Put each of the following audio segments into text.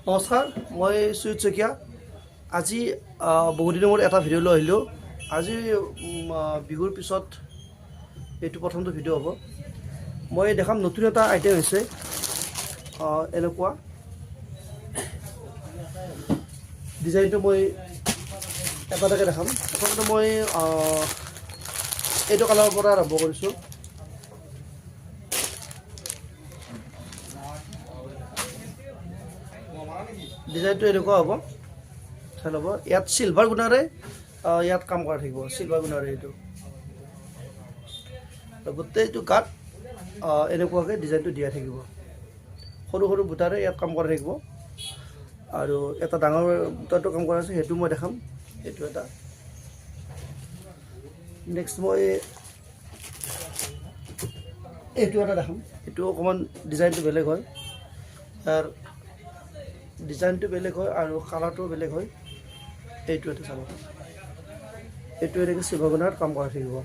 নমস্কাৰ, মই সুজিত শইকীয়া। আজি বহুদিনৰ মূৰত এটা ভিডিঅ' লৈ আহিলোঁ। আজি বিহুৰ পিছত এইটো প্ৰথমটো ভিডিঅ' হ'ব। মই দেখাম নতুন এটা আইটেম হৈছে এনেকুৱা ডিজাইনটো মই এটা এটাকৈ দেখাম। প্ৰথমতে মই এইটো কালাৰৰ পৰা আৰম্ভ কৰিছোঁ। ডিজাইনটো এনেকুৱা হ'ব, চাই ল'ব। ইয়াত চিলভাৰ গুণাৰে ইয়াত কাম কৰা থাকিব, চিলভাৰ গুণাৰে এইটো গোটেইটো গাত এনেকুৱাকৈ ডিজাইনটো দিয়া থাকিব। সৰু সৰু বুটাৰে ইয়াত কাম কৰা থাকিব আৰু এটা ডাঙৰ বুটাৰটো কাম কৰা আছে, সেইটো মই দেখাম। এইটো এটা নেক্সট মই এইটো এটা দেখাম। এইটো অকণমান ডিজাইনটো বেলেগ হয়, ইয়াৰ ডিজাইনটো বেলেগ হয় আৰু কালাৰটোও বেলেগ হয়। এইটো এটা চাব, এইটো এনেকৈ চিলভাৰ গুণাৰত কাম কৰা থাকিব।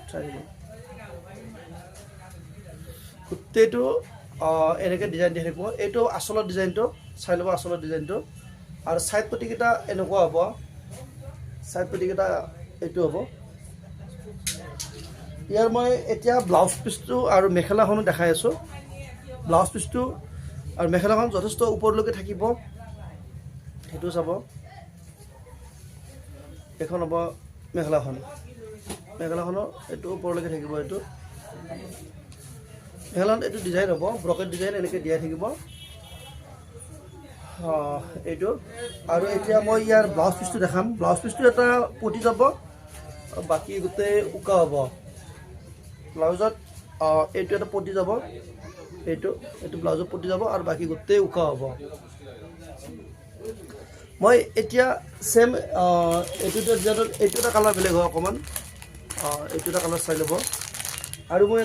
চাই গোটেইটো এনেকৈ ডিজাইন দি থাকিব। এইটো আচলৰ ডিজাইনটো চাই ল'ব, আচলৰ ডিজাইনটো। আৰু ছাইড পটিকেইটা এনেকুৱা হ'ব, ছাইড পটিকেইটা এইটো হ'ব। ইয়াৰ মই এতিয়া ব্লাউজ পিচটো আৰু মেখেলাখনো দেখাই আছোঁ। ব্লাউজ পিচটো আৰু মেখেলাখন যথেষ্ট ওপৰলৈকে থাকিব, সেইটো চাব। এইখন হ'ব মেখেলাখনৰ এইটো ওপৰলৈকে থাকিব। এইটো মেখেলাখন এইটো ডিজাইন হ'ব, ব্ৰকেট ডিজাইন এনেকৈ দিয়াই থাকিব এইটো। আৰু এতিয়া মই ইয়াৰ ব্লাউজ পিচটো দেখাম। ব্লাউজ পিচটো এটা পতি যাব, বাকী গোটেই উকা হ'ব। ব্লাউজত এইটো এটা পতি যাব, এইটো ব্লাউজত পতি যাব আৰু বাকী গোটেই উকা হ'ব। মই এতিয়া ছেম এইটো ডিজাইনত এইটো এটা কালাৰ বেলেগ হয় অকণমান, এইটো এটা কালাৰ চাই ল'ব। আৰু মই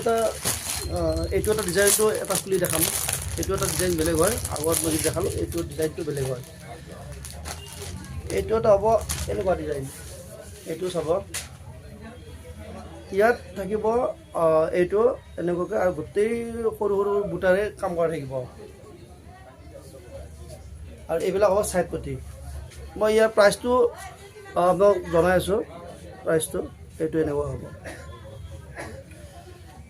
এইটো এটা ডিজাইনটো এটা খুলি দেখাম। এইটো এটা ডিজাইন বেলেগ হয়, আগত মই দেখালোঁ এইটো ডিজাইনটো বেলেগ হয়। এইটো এটা হ'ব এনেকুৱা ডিজাইন, এইটো চাব। ইয়াত থাকিব এইটো এনেকুৱাকৈ আৰু গোটেই সৰু সৰু বুটাৰে কাম কৰা থাকিব। আৰু এইবিলাক হ'ব ছাইড পটি। মই ইয়াৰ প্ৰাইচটো আপোনাক জনাই আছোঁ। প্ৰাইচটো এইটো এনেকুৱা হ'ব।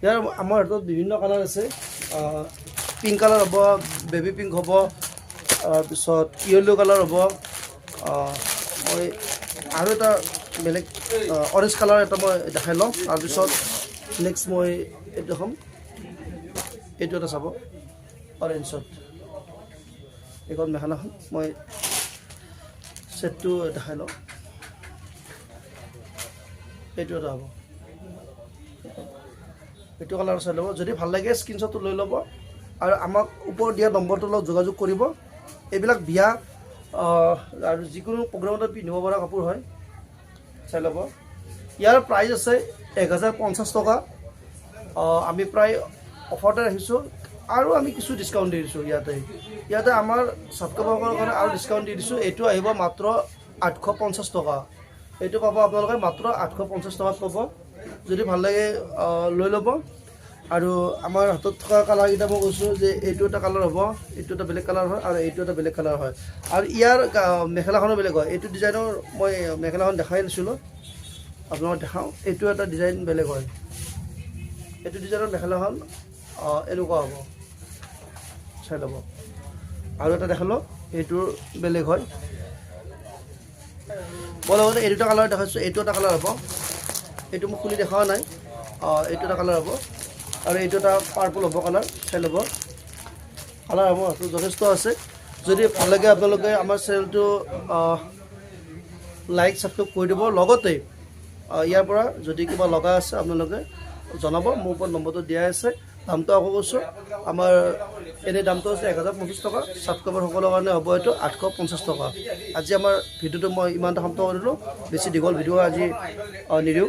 ইয়াৰ আমাৰ হাতত বিভিন্ন কালাৰ আছে। পিংক কালাৰ হ'ব, বেবী পিংক হ'ব, তাৰপিছত য়েল্ল' কালাৰ হ'ব। মই আৰু এটা বেলেগ অৰেঞ্জ কালাৰ এটা মই দেখাই লওঁ। তাৰপিছত নেক্সট মই এইটো দেখাম। এইটো এটা চাব, অৰেঞ্জত। এইখন মেখেলাখন মই ছেটটো দেখাই লওঁ। এইটো এটা হ'ব, এইটো কালাৰ চাই ল'ব। যদি ভাল লাগে স্ক্ৰীনশ্বটটো লৈ ল'ব আৰু আমাক ওপৰত দিয়া নম্বৰটোৰ লগত যোগাযোগ কৰিব। এইবিলাক বিয়া আৰু যিকোনো প্ৰগ্ৰামতে পিন্ধিব পৰা কাপোৰ হয়, চাই ল'ব। ইয়াৰ প্ৰাইচ আছে 1050 টকা। আমি প্ৰায় অফাৰতে ৰাখিছোঁ আৰু আমি কিছু ডিছকাউণ্ট দি দিছোঁ। ইয়াতে আমাৰ ছাবস্ক্ৰাইবাৰৰ কাৰণে আৰু ডিছকাউণ্ট দি দিছোঁ। এইটো আহিব মাত্ৰ 850 টকা। এইটো পাব আপোনালোকে মাত্ৰ 850 টকাত পাব। যদি ভাল লাগে লৈ ল'ব। আৰু আমাৰ হাতত থকা কালাৰকেইটা মই কৈছোঁ যে এইটো এটা কালাৰ হ'ব, এইটো এটা বেলেগ কালাৰ হয় আৰু এইটো এটা বেলেগ কালাৰ হয়। আৰু ইয়াৰ মেখেলাখনো বেলেগ হয়। এইটো ডিজাইনৰ মই মেখেলাখন দেখাই নাছিলোঁ, আপোনালোকক দেখাওঁ। এইটো এটা ডিজাইন বেলেগ হয়। এইটো ডিজাইনৰ মেখেলাখন এনেকুৱা হ'ব, চাই ল'ব। আৰু এটা দেখালোঁ, এইটোৰ বেলেগ হয়। মই লগতে এই দুটা কালাৰ দেখাইছোঁ। এইটো এটা কালাৰ হ'ব, এইটো মোক খুলি দেখাও নাই। এইটো এটা কালাৰ হ'ব আৰু এইটো এটা পাৰ্পল হ'ব কালাৰ, চাই ল'ব। কালাৰ হ'ব যথেষ্ট আছে। যদি ভাল লাগে আপোনালোকে আমাৰ চেনেলটো লাইক ছাবস্ক্ৰাইব কৰি দিব। লগতে ইয়াৰ পৰা যদি কিবা লগা আছে আপোনালোকে জনাব। মোৰ ওপৰত নম্বৰটো দিয়াই আছে। দামটো আকৌ কৈছোঁ, আমাৰ এনেই দামটো হৈছে 1050 টকা। ছাবস্ক্ৰাইবাৰসকলৰ কাৰণে হ'ব এইটো 850 টকা। আজি আমাৰ ভিডিঅ'টো মই ইমানটা সমাপ্ত কৰিলোঁ। বেছি দীঘল ভিডিঅ' আজি নিদিওঁ।